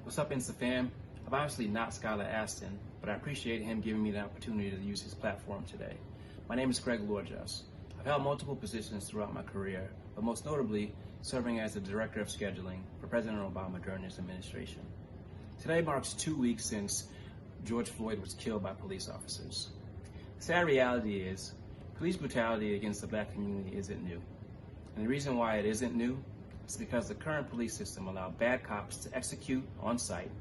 What's up, Insta fam? I'm obviously not Skylar Astin, but I appreciate him giving me the opportunity to use his platform today. My name is Greg Lorjuste. I've held multiple positions throughout my career, but most notably serving as the Director of Scheduling for President Obama during his administration. Today marks 2 weeks since George Floyd was killed by police officers. The sad reality is, police brutality against the Black community isn't new. And the reason why it isn't new is because the current police system allowed bad cops to execute on site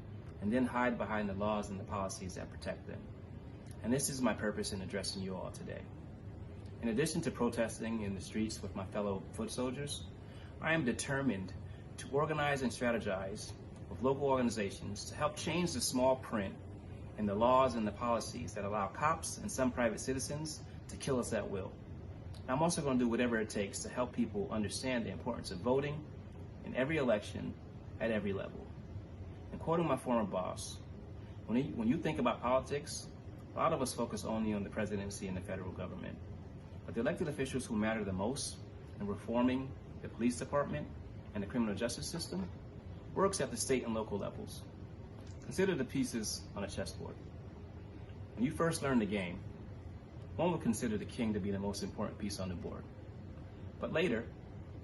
and then hide behind the laws and the policies that protect them. And this is my purpose in addressing you all today. In addition to protesting in the streets with my fellow foot soldiers, I am determined to organize and strategize with local organizations to help change the small print in the laws and the policies that allow cops and some private citizens to kill us at will. I'm also going to do whatever it takes to help people understand the importance of voting in every election at every level. And quoting my former boss, when you think about politics, a lot of us focus only on the presidency and the federal government. But the elected officials who matter the most in reforming the police department and the criminal justice system works at the state and local levels. Consider the pieces on a chessboard. When you first learn the game, one would consider the king to be the most important piece on the board. But later,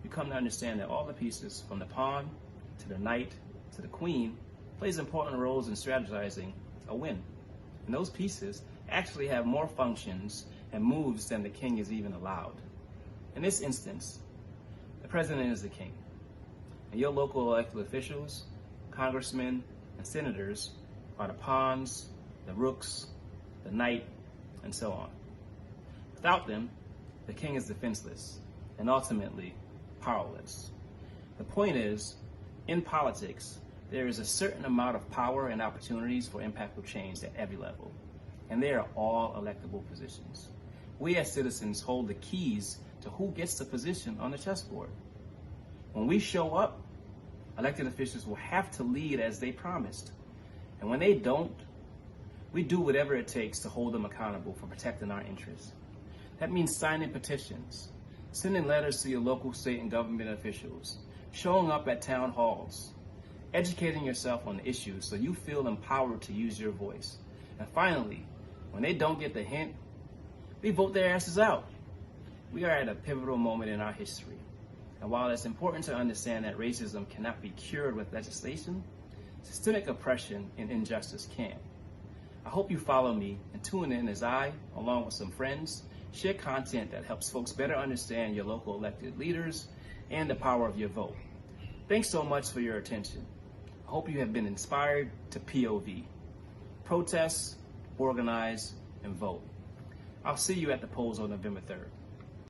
you come to understand that all the pieces, from the pawn to the knight to the queen, plays important roles in strategizing a win. And those pieces actually have more functions and moves than the king is even allowed. In this instance, the president is the king, and your local elected officials, congressmen, and senators are the pawns, the rooks, the knight, and so on. Without them, the king is defenseless and ultimately powerless. The point is, in politics, there is a certain amount of power and opportunities for impactful change at every level, and they are all electable positions. We as citizens hold the keys to who gets the position on the chessboard. When we show up, elected officials will have to lead as they promised. And when they don't, we do whatever it takes to hold them accountable for protecting our interests. That means signing petitions, sending letters to your local, state, and government officials, showing up at town halls, educating yourself on issues so you feel empowered to use your voice. And finally, when they don't get the hint, we vote their asses out. We are at a pivotal moment in our history. And while it's important to understand that racism cannot be cured with legislation, systemic oppression and injustice can. I hope you follow me and tune in as I, along with some friends, share content that helps folks better understand your local elected leaders and the power of your vote. Thanks so much for your attention. I hope you have been inspired to POV. Protest, organize, and vote. I'll see you at the polls on November 3rd.